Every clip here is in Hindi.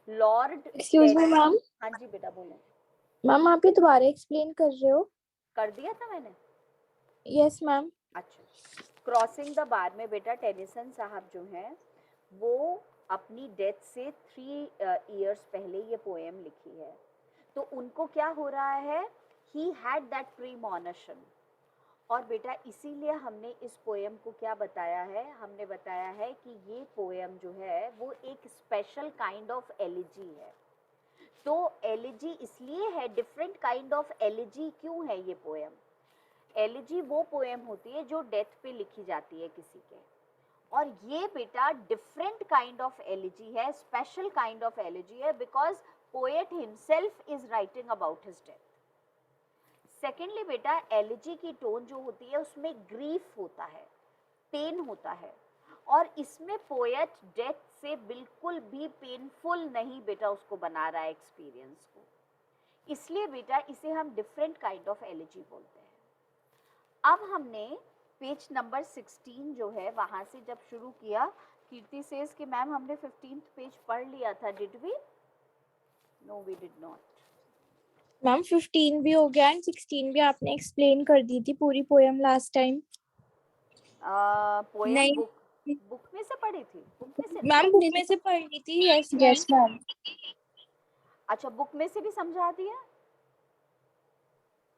Lord excuse me ma'am. हाँ जी बेटा बोलो। मैम आप ये दोबारा एक्सप्लेन कर रहे हो? कर दिया था मैंने। Yes ma'am. अच्छा, क्रॉसिंग द बार में बेटा टेनिसन साहब जो हैं वो अपनी डेथ से 3 इयर्स पहले ये पोएम लिखी है। तो उनको क्या हो रहा है, ही हैड दैट प्रीमॉनिशन। और बेटा इसीलिए हमने इस पोएम को क्या बताया है, हमने बताया है कि ये पोएम जो है वो एक स्पेशल काइंड ऑफ एलिजी है। तो एलिजी इसलिए है, डिफरेंट काइंड ऑफ एलिजी क्यों है ये पोएम? एलिजी वो पोएम होती है जो डेथ पे लिखी जाती है किसी के, और ये बेटा डिफरेंट काइंड ऑफ एलिजी है, स्पेशल काइंड ऑफ एलिजी है, because poet himself is writing about his death. Secondly बेटा एलिजी की टोन जो होती है उसमें ग्रीफ होता है, पेन होता है, और इसमें पोएट डेथ से बिल्कुल भी पेनफुल नहीं बेटा उसको बना रहा है एक्सपीरियंस को, इसलिए बेटा इसे हम डिफरेंट काइंड ऑफ एलिजी बोलते हैं। अब हमने पेज नंबर 16 जो है वहां से जब शुरू किया, कीर्ति सेज कि मैम हमने 15th पेज पढ़ लिया था, did we? No we did not. Ma'am 15 भी हो गया एंड 16 भी आपने एक्सप्लेन कर दी थी पूरी पोएम लास्ट टाइम। पोएम नहीं बुक में से पढ़ी थी? बुक में से मैम, नहीं। बुक में से पढ़ ली थी। Yes yes ma'am. अच्छा, बुक में से भी समझा दिया?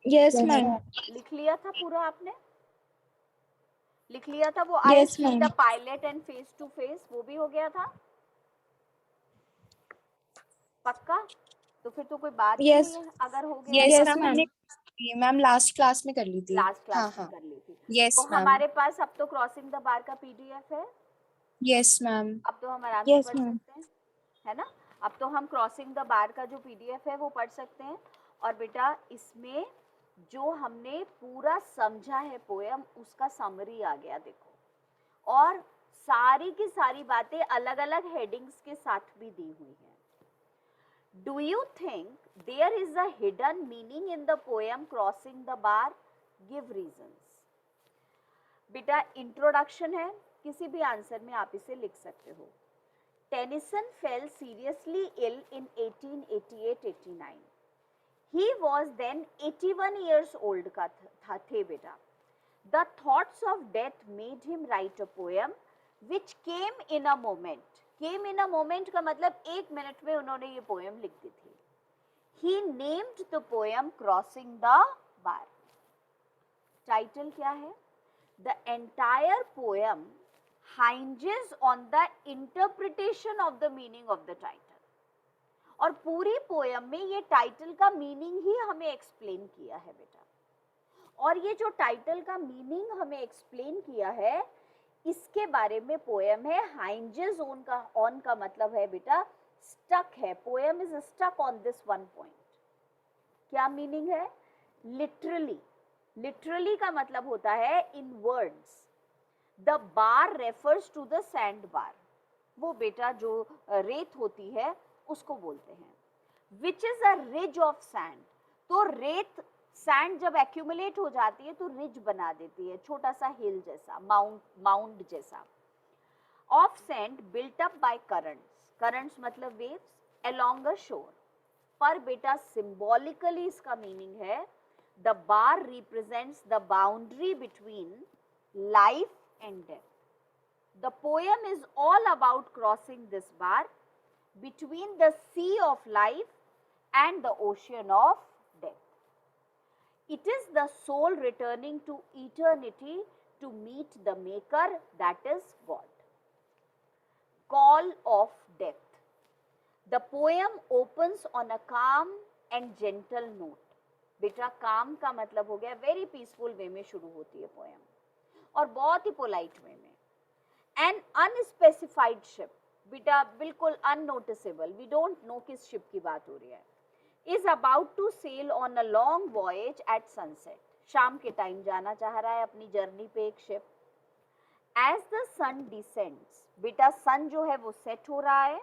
Yes yes ma'am. मैम। लिख लिया था पूरा आपने? लिख लिया था वो I yes see ma'am. The pilot and face to face, वो भी हो गया था पक्का? तो फिर तो कोई बात ही यस नहीं है अगर हो गया यस है यस तो। Ma'am, ma'am. हमने मैम लास्ट क्लास में कर ली थी। लास्ट हाँ क्लास में हाँ। कर ली थी। यस तो मैम। हमारे पास अब तो क्रॉसिंग द बार का पीडीएफ है, यस मैम। अब तो हम आराम से यस पढ़ मैम। सकते हैं, है ना? अब तो हम क्रॉसिंग द बार का जो पीडीएफ है वो पढ़ सकते हैं। और बेटा इसमें जो हमने पूरा समझा है पोएम उसका समरी आ गया देखो, और सारी की सारी बातें अलग अलग हेडिंग्स के साथ भी दी हुई हैं। Do you think there is a hidden meaning in the poem Crossing the Bar? Give reasons. बेटा इंट्रोडक्शन है, किसी भी आंसर में आप इसे लिख सकते हो। Tennyson fell seriously ill in 1888-89। He was then 81 years old का थे बेटा। The thoughts of death made him write a poem which came in a moment. Came in a moment का मतलब 1 मिनट में उन्होंने ये पोएम लिख दी थी। He named the poem Crossing the Bar. Title क्या है? The entire poem hinges on the interpretation of the meaning of the title. और पूरी पोएम में ये टाइटल का मीनिंग ही हमें एक्सप्लेन किया है बेटा। और ये जो टाइटल का मीनिंग हमें एक्सप्लेन किया है इसके बारे में पोएम है। हाइंजेस ऑन का मतलब है बेटा स्टक है, poem is stuck on this one point. क्या मीनिंग है? लिटरली, लिटरली का मतलब होता है in words. The bar refers to the sand bar, वो बेटा जो रेत होती है उसको बोलते हैं। Which is a ridge of sand, तो रेत सैंड जब एक्यूमुलेट हो जाती है तो रिज बना देती है, छोटा सा हिल जैसा, माउंड जैसा। Of sand built up by currents, currents मतलब वेव्स, अलोंग अ शोर। पर बेटा सिंबॉलिकली इसका मीनिंग है the bar represents the boundary between life and death. The poem is all about crossing this bar between the sea of life and the ocean of death. It is the soul returning to eternity to meet the maker, that is God. Call of death. The poem opens on a calm and gentle note. बेटा काम का मतलब हो गया वेरी पीसफुल वे में शुरू होती है पोएम, और बहुत ही पोलाइट वे में। एन अनस्पेसिफाइड शिप, बेटा बिल्कुल अननोटिसेबल, वी डोंट नो किस शिप की बात हो रही है, is about to sail on a long voyage at sunset, शाम के टाइम जाना चाह रहा है अपनी जर्नी पे एक ship. As the sun descends, बेटा सन जो है वो सेट हो रहा है।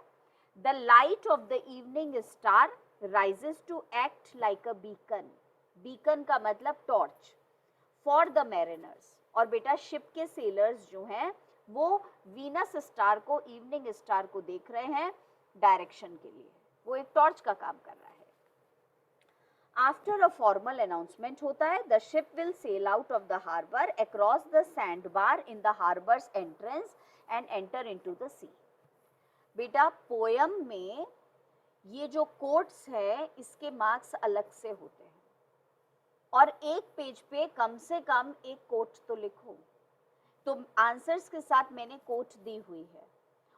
The light of the evening star rises to act like a beacon, beacon का मतलब टॉर्च, फॉर द मैरिनर्स। और बेटा शिप के सेलर्स जो हैं वो वीनस स्टार को, इवनिंग स्टार को देख रहे हैं डायरेक्शन के लिए, वो एक टॉर्च का काम कर रहा है. After a formal announcement होता है, the ship will sail out of the harbor across the sandbar in the harbor's entrance and enter into the sea. बेटा पोयम में ये जो कोट्स है इसके मार्क्स अलग से होते हैं और एक पेज पे कम से कम एक कोट तो लिखो. तो आंसर्स के साथ मैंने कोट दी हुई है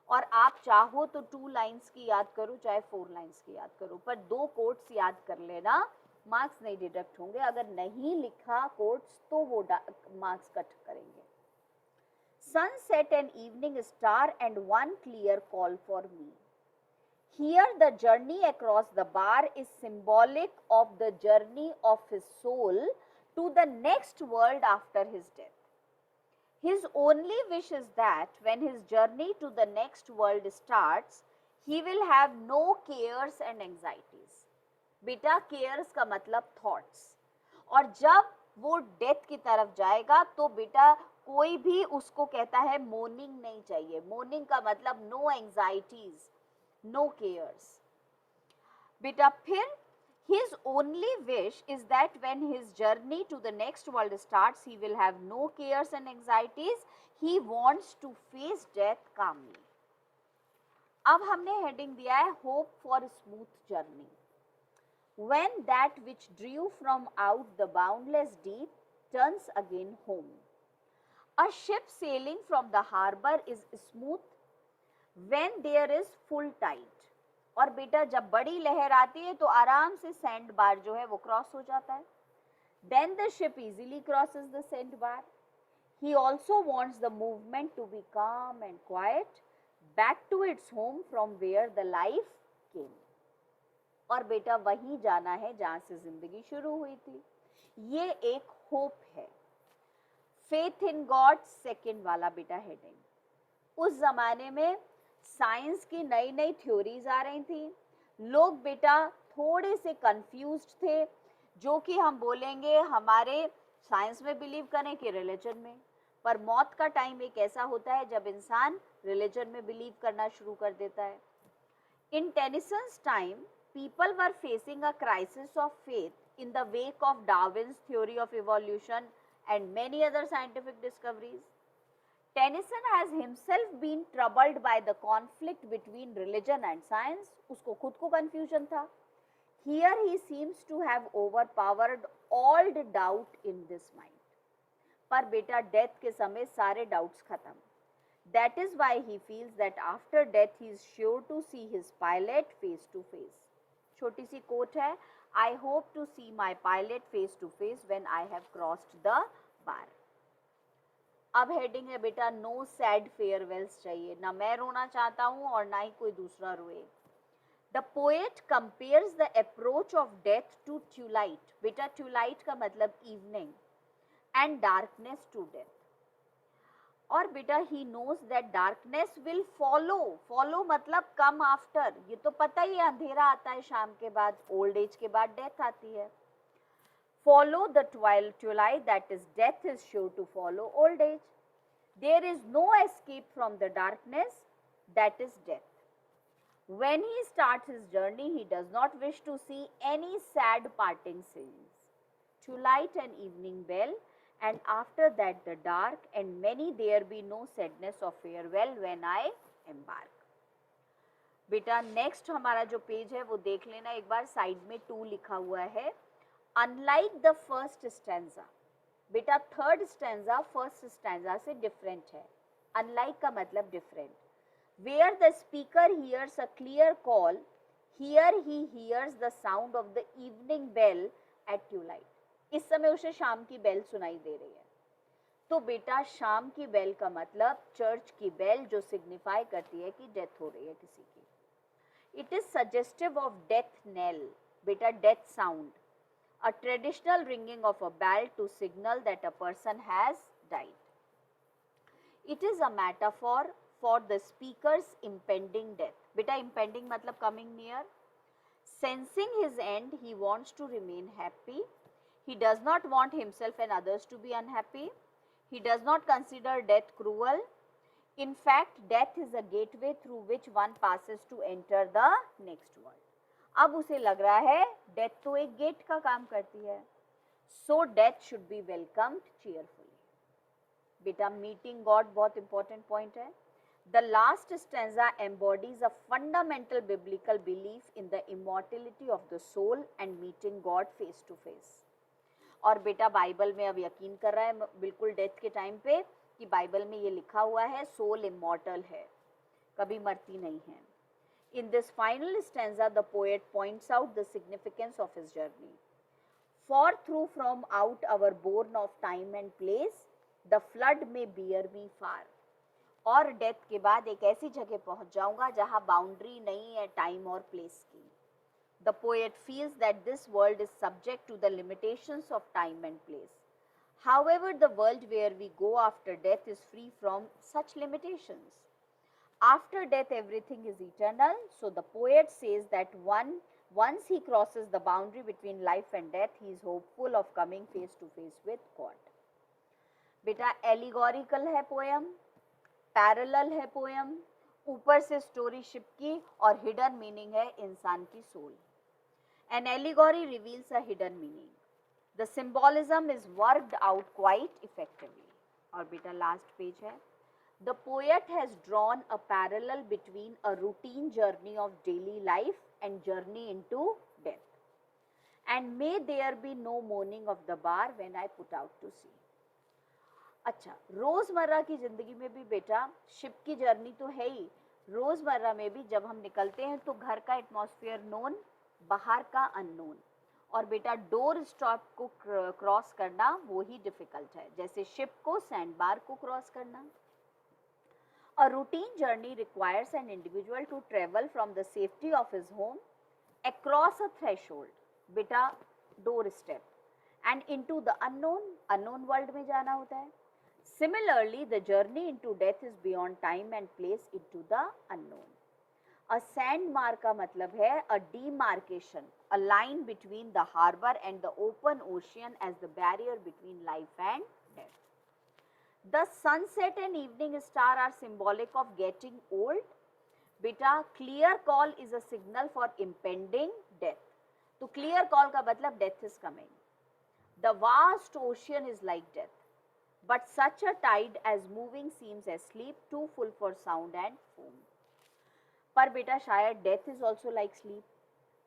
और आप चाहो तो 2 लाइंस की याद करो चाहे 4 लाइंस की याद करो, पर 2 कोट्स याद कर लेना, मार्क्स नहीं डिडक्ट होंगे. अगर नहीं लिखा कोट्स तो वो मार्क्स कट करेंगे. Sunset and evening star and one clear call for me. Here the journey across the bar is symbolic of the journey of his soul to the next world after his death. His only wish is that when his journey to the next world starts, he will have no cares and anxieties. बेटा cares का मतलब thoughts. और जब वो डेथ की तरफ जाएगा तो बेटा कोई भी उसको कहता है मोर्निंग नहीं चाहिए. मोर्निंग का मतलब नो एंजाइटीज, नो केयर्स. बेटा फिर his only wish is that when his journey to the next world starts, he will have no cares and anxieties. He wants to face death calmly. अब हमने हेडिंग दिया है hope for smooth journey. When that which drew from out the boundless deep turns again home. A ship sailing from the harbor is smooth when there is full tide. और बेटा जब बड़ी लहर आती है तो आराम से सैंड बार जो है वो क्रॉस हो जाता है. Then the ship easily crosses the sandbar. He also wants the movement to be calm and quiet, back to its home from where the life came. और बेटा वहीं जाना है जहां से जिंदगी शुरू हुई थी. ये एक होप है. फेथ इन गॉड सेकेंड वाला बेटा हेडिंग. उस जमाने में साइंस की नई नई थ्योरीज आ रही थी. लोग बेटा थोड़े से कंफ्यूज्ड थे, जो कि हम बोलेंगे हमारे साइंस में बिलीव करें कि रिलीजन में. पर मौत का टाइम एक ऐसा होता है जब इंसान रिलीजन में बिलीव करना शुरू कर देता है. In Tennyson's time people were facing a crisis of faith in the wake of Darwin's theory of evolution and many other scientific discoveries. Tennyson has himself been troubled by the conflict between religion and science. उसको खुद को confusion था. Here he seems to have overpowered all the doubt in this mind. पर बेटा डेथ के समय सारे डाउट्स खत्म. That is why he feels that after death he is sure to see his pilot face to face. छोटी सी कोट है, I hope to see my pilot face to face when I have crossed the bar. अब हेडिंग है बेटा नो सैड फेयरवेल्स चाहिए. ना मैं रोना चाहता हूँ और ना ही कोई दूसरा रोए. The poet compares the approach of death to twilight. बेटा ट्यूलाइट का मतलब evening and darkness to death. और बेटा he knows that darkness will follow मतलब कम आफ्टर. ये तो पता ही है अंधेरा आता है शाम के बाद, ओल्ड एज के बाद डेथ आती है. Follow the twilight, that is death is sure to follow old age. There is no escape from the darkness, that is death. When he starts his journey, he does not wish to see any sad parting scenes. Twilight and evening bell, and after that the dark, and many there be no sadness of farewell when I embark. बेटा नेक्स्ट हमारा जो पेज है वो देख लेना एक बार. साइड में 2 लिखा हुआ है. Unlike the first stanza. बेटा थर्ड स्टैंजा फर्स्ट स्टैंजा से डिफरेंट है. अनलाइक का मतलब different. Where the speaker hears a clear call, here he hears the sound of the evening bell at twilight. इस समय उसे शाम की बेल सुनाई दे रही है. तो बेटा शाम की बेल का मतलब चर्च की बेल, जो सिग्निफाई करती है कि डेथ हो रही है किसी की. It is suggestive of death knell. बेटा death sound, a traditional ringing of a bell to signal that a person has died. It is a metaphor for the speaker's impending death. बेटा impending मतलब coming near. Sensing his end, he wants to remain happy. He does not want himself and others to be unhappy. He does not consider death cruel. In fact, death is a gateway through which one passes to enter the next world. अब उसे लग रहा है डेथ तो एक गेट का काम करती है. So death should be welcomed cheerfully. बेटा मीटिंग गॉड बहुत इंपॉर्टेंट पॉइंट है. The last stanza embodies a fundamental biblical belief in the immortality of the soul and meeting God face to face. और बेटा बाइबल में अब यकीन कर रहा है बिल्कुल डेथ के टाइम पे कि बाइबल में ये लिखा हुआ है सोल इमॉर्टल है, कभी मरती नहीं है. In this final stanza, the poet points out the significance of his journey. For through from out our bourne of time and place, the flood may bear me far. और डेथ के बाद एक ऐसी जगह पहुंच जाऊंगा जहां बाउंड्री नहीं है टाइम और प्लेस की. The poet feels that this world is subject to the limitations of time and place. However, the world where we go after death is free from such limitations. After death, everything is eternal. So the poet says that once he crosses the boundary between life and death, he is hopeful of coming face to face with God. बेटा एलिगोरिकल है पोएम, पैरेलल है पोएम, ऊपर से स्टोरी शिप की और हिडन मीनिंग है इंसान की soul. An allegory reveals a hidden meaning. The symbolism is worked out quite effectively. और बेटा लास्ट पेज है. The poet has drawn a parallel between a routine journey of daily life and journey into death. And may there be no mourning of the bar when I put out to sea. अच्छा, रोजमर्रा की जिंदगी में भी बेटा शिप की जर्नी तो है ही. रोजमर्रा में भी जब हम निकलते हैं तो घर का एटमॉस्फेयर नोन, बाहर का अननोन. और बेटा डोर स्टॉप को क्रॉस करना वो ही डिफिकल्ट है जैसे शिप को सैंड बार को क्रॉस करना. A routine journey requires an individual to travel from the safety of his home across a threshold, बेटा door step, and into the unknown world में जाना होता है. Similarly, the journey into death is beyond time and place into the unknown. A sandbar का मतलब है a demarcation, a line between the harbor and the open ocean as the barrier between life and death. The sunset and evening star are symbolic of getting old. बेटा clear call is a signal for impending death. तो clear call का मतलब death is coming. The vast ocean is like death, but such a tide as moving seems asleep, too full for sound and foam. पर बेटा शायद death is also like sleep.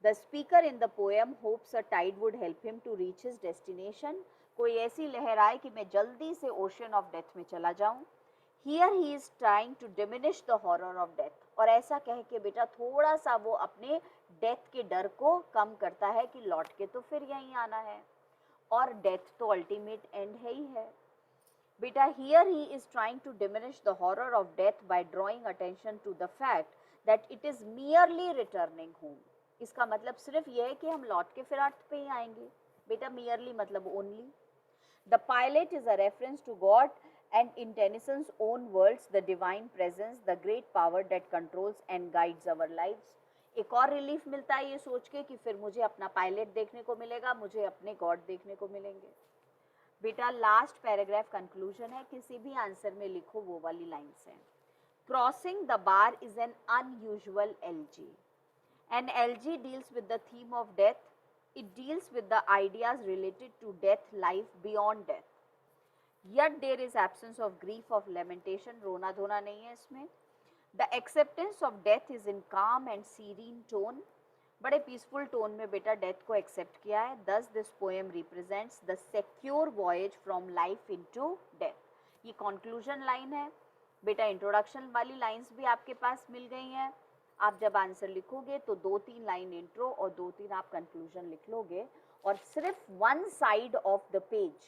The speaker in the poem hopes a tide would help him to reach his destination. कोई ऐसी लहर आए कि मैं जल्दी से ocean of death में चला जाऊं. Here he is trying to diminish the horror of death. और ऐसा कह के बेटा थोड़ा सा वो अपने डेथ के डर को कम करता है कि लौट के तो फिर यहीं आना है और डेथ तो अल्टीमेट एंड है ही है. बेटा here he is trying to diminish the horror of death by drawing attention to the fact that it is merely returning home. इसका मतलब सिर्फ ये है कि हम लौट के फिर अर्थ पे ही आएंगे. बेटा merely मतलब only. The pilot is a reference to God and in Tennyson's own words, the divine presence, the great power that controls and guides our lives. एक और रिलीफ मिलता है ये सोच के कि फिर मुझे अपना पायलट देखने को मिलेगा, मुझे अपने गॉड देखने को मिलेंगे. बेटा लास्ट पैराग्राफ कंक्लूजन है, किसी भी आंसर में लिखो वो वाली लाइन्स हैं. Crossing the bar is an unusual LG. An LG deals with the theme of death. It deals with the ideas related to death, life beyond death. Yet there is absence of grief, of lamentation. रोना धोना नहीं है इसमें. The acceptance of death is in calm and serene tone. बड़े पीसफुल टोन में बेटा डेथ को एक्सेप्ट किया है. Thus this poem represents the secure voyage from life into death. ये कंक्लूजन लाइन है. बेटा इंट्रोडक्शन वाली लाइंस भी आपके पास मिल गई हैं. आप जब आंसर लिखोगे तो 2-3 लाइन इंट्रो और 2-3 आप कंक्लूजन लिख लोगे और सिर्फ one side of the page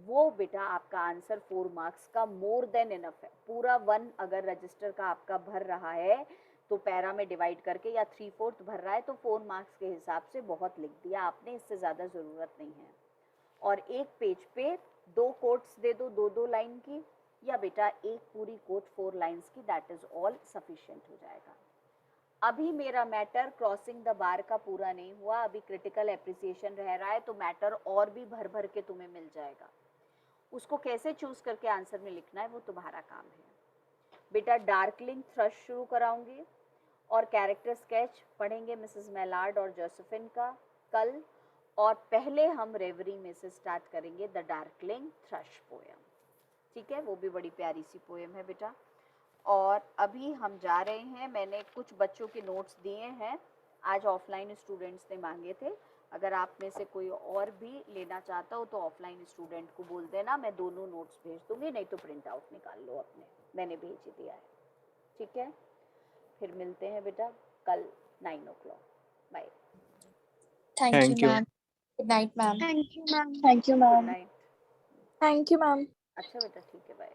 वो बेटा आपका आंसर 4 मार्क्स का मोर देन इनफ है. पूरा 1 अगर रजिस्टर का आपका भर रहा है तो पैरा में डिवाइड करके या 3/4 भर रहा है तो 4 मार्क्स के हिसाब से बहुत लिख दिया आपने, इससे ज़्यादा ज़रूरत नहीं है. और एक पेज पे 2 कोट्स दे दो 2-2 लाइन की या बेटा एक पूरी कोट 4 लाइन्स की, दैट इज़ ऑल सफिशिएंट हो जाएगा. अभी मेरा मैटर क्रॉसिंग द बार का पूरा नहीं हुआ, अभी क्रिटिकल एप्रिसिएशन रह रहा है तो मैटर और भी भर भर के तुम्हें मिल जाएगा. उसको कैसे चूज करके आंसर में लिखना है वो तुम्हारा काम है. बेटा डार्कलिंग थ्रश शुरू कराऊंगी और कैरेक्टर स्केच पढ़ेंगे मिसेस मेलार्ड और जोसेफिन का कल, और पहले हम रेवरी में से स्टार्ट करेंगे द डार्कलिंग थ्रश पोएम। ठीक है, वो भी बड़ी प्यारी सी पोएम है बेटा। और अभी हम जा रहे हैं, मैंने कुछ बच्चों के नोट्स दिए हैं, आज ऑफलाइन स्टूडेंट्स ने मांगे थे। अगर आप में से कोई और भी लेना चाहता हो तो ऑफलाइन स्टूडेंट को बोल देना, मैं दोनों नोट्स भेज दूंगी, नहीं तो प्रिंट आउट निकाल लो अपने, मैंने भेज दिया है। ठीक है, फिर मिलते हैं बेटा कल 9 o'clock। Bye. Thank you, Thank you. ma'am. Good night, ma'am. Thank you, ma'am. Thank you, good ma'am. Night. Thank you, ma'am. अच्छा बेटा, ठीक है, बाय।